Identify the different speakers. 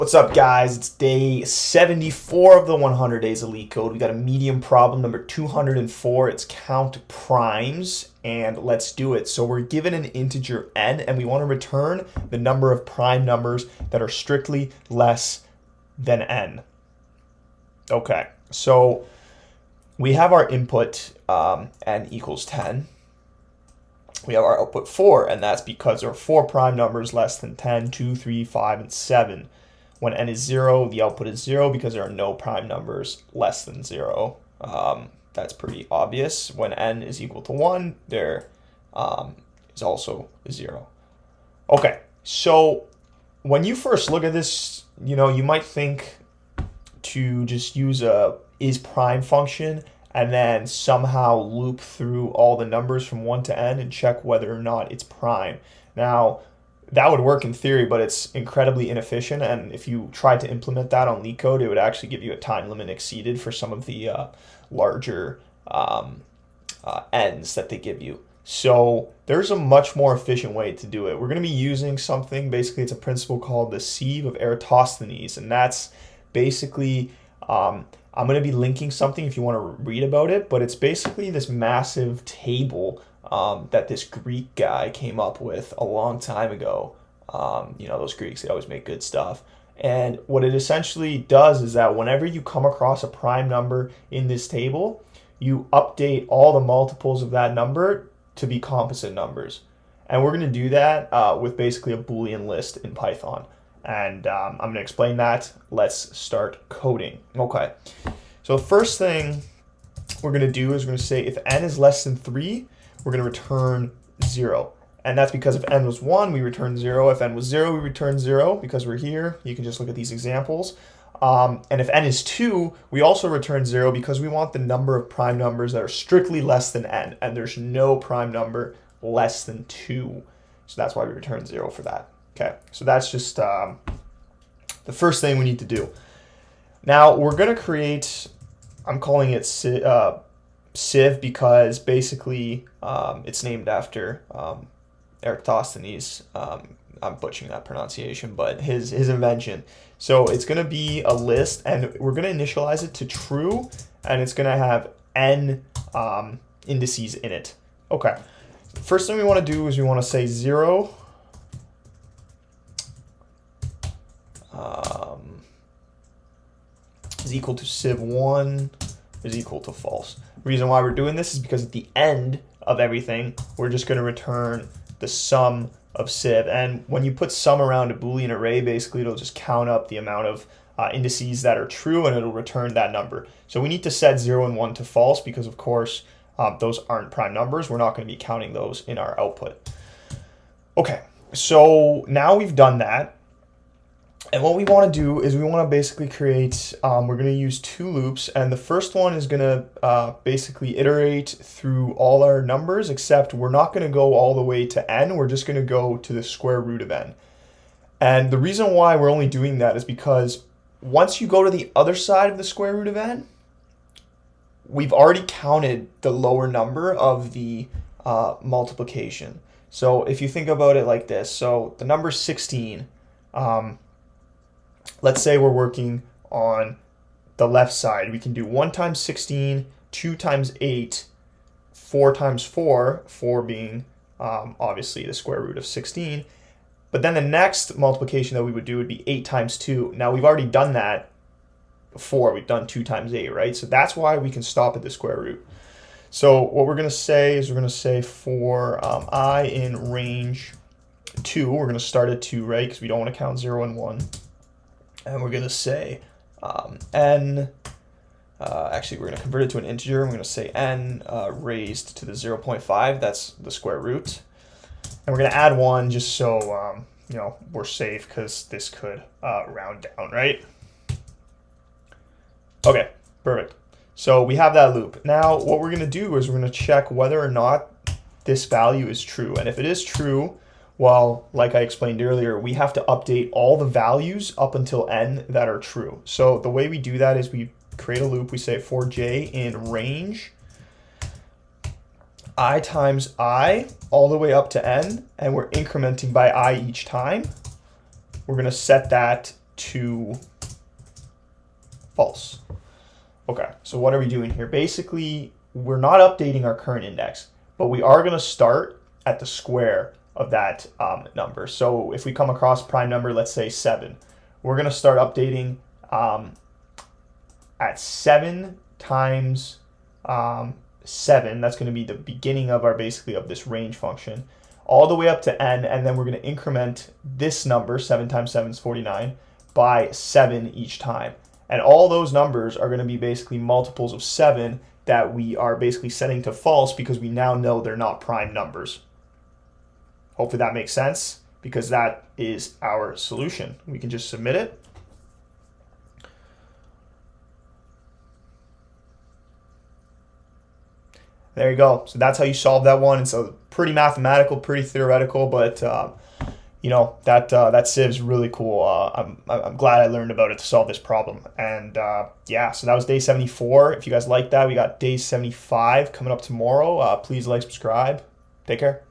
Speaker 1: What's up, guys? It's day 74 of the 100 Days of LeetCode. We got a medium problem number 204. It's count primes, and let's do it. So we're given an integer n, and we want to return the number of prime numbers that are strictly less than n. Okay, so we have our input n equals 10. We have our output 4, and that's because there are 4 prime numbers less than 10, 2, 3, 5, and 7. When n is 0, the output is 0 because there are no prime numbers less than 0. That's pretty obvious. When n is equal to 1, there is also 0. Okay, so when you first look at this, you might think to just use a isPrime function and then somehow loop through all the numbers from 1 to n and check whether or not it's prime. Now, that would work in theory, but it's incredibly inefficient, and if you tried to implement that on LeetCode, it would actually give you a time limit exceeded for some of the larger ends that they give you. So there's a much more efficient way to do it. We're going to be using something, basically it's a principle called the sieve of Eratosthenes, and that's basically, I'm going to be linking something if you want to read about it, but it's basically this massive table that this Greek guy came up with a long time ago. Those Greeks, they always make good stuff. And what it essentially does is that whenever you come across a prime number in this table, you update all the multiples of that number to be composite numbers. And we're going to do that with basically a Boolean list in Python. And I'm going to explain that. Let's start coding. Okay, so the first thing we're going to do is we're going to say if n is less than 3, we're going to return 0. And that's because if n was 1, we return 0. If n was 0, we return 0 because we're here. You can just look at these examples. And if n is 2, we also return 0 because we want the number of prime numbers that are strictly less than n. And there's no prime number less than 2. So that's why we return 0 for that. Okay, so that's just the first thing we need to do. Now we're going to create, I'm calling it sieve because basically it's named after Eratosthenes. I'm butchering that pronunciation, but his invention. So it's going to be a list, and we're going to initialize it to true, and it's going to have n indices in it. Okay, first thing we want to do is we want to say 0 is equal to sieve1 is equal to false. The reason why we're doing this is because at the end of everything, we're just going to return the sum of sieve. And when you put sum around a Boolean array, basically it'll just count up the amount of indices that are true, and it'll return that number. So we need to set 0 and 1 to false because, of course, those aren't prime numbers. We're not going to be counting those in our output. Okay, so now we've done that. And what we want to do is we want to basically create, we're going to use 2 loops, and the first one is going to basically iterate through all our numbers, except we're not going to go all the way to n, we're just going to go to the square root of n. And the reason why we're only doing that is because once you go to the other side of the square root of n, we've already counted the lower number of the multiplication. So if you think about it like this, so the number 16, let's say we're working on the left side. We can do 1 times 16, 2 times 8, 4 times 4, 4 being obviously the square root of 16. But then the next multiplication that we would do would be 8 times 2. Now we've already done that before. We've done 2 times 8, right? So that's why we can stop at the square root. So what we're going to say is we're going to say for I in range 2, we're going to start at 2, right? Because we don't want to count 0 and 1. And we're going to say n, actually we're going to convert it to an integer. We're going to say n raised to the 0.5, that's the square root. And we're going to add 1 just so, we're safe because this could round down, right? Okay, perfect. So we have that loop. Now what we're going to do is we're going to check whether or not this value is true. And if it is true, well, like I explained earlier, we have to update all the values up until n that are true. So the way we do that is we create a loop. We say for j in range I times I all the way up to n, and we're incrementing by I each time. We're going to set that to false. Okay, so what are we doing here? Basically, we're not updating our current index, but we are going to start at the square of that number. So if we come across prime number, let's say 7, we're going to start updating at 7 times 7. That's going to be the beginning of our basically of this range function, all the way up to n, and then we're going to increment this number, 7 times 7 is 49, by 7 each time. And all those numbers are going to be basically multiples of 7 that we are basically setting to false because we now know they're not prime numbers. Hopefully that makes sense, because that is our solution. We can just submit it. There you go. So that's how you solve that one. It's a pretty mathematical, pretty theoretical, but you know, that civ's really cool. I'm glad I learned about it to solve this problem. And yeah, so that was day 74. If you guys like that, we got day 75 coming up tomorrow. Please like, subscribe. Take care.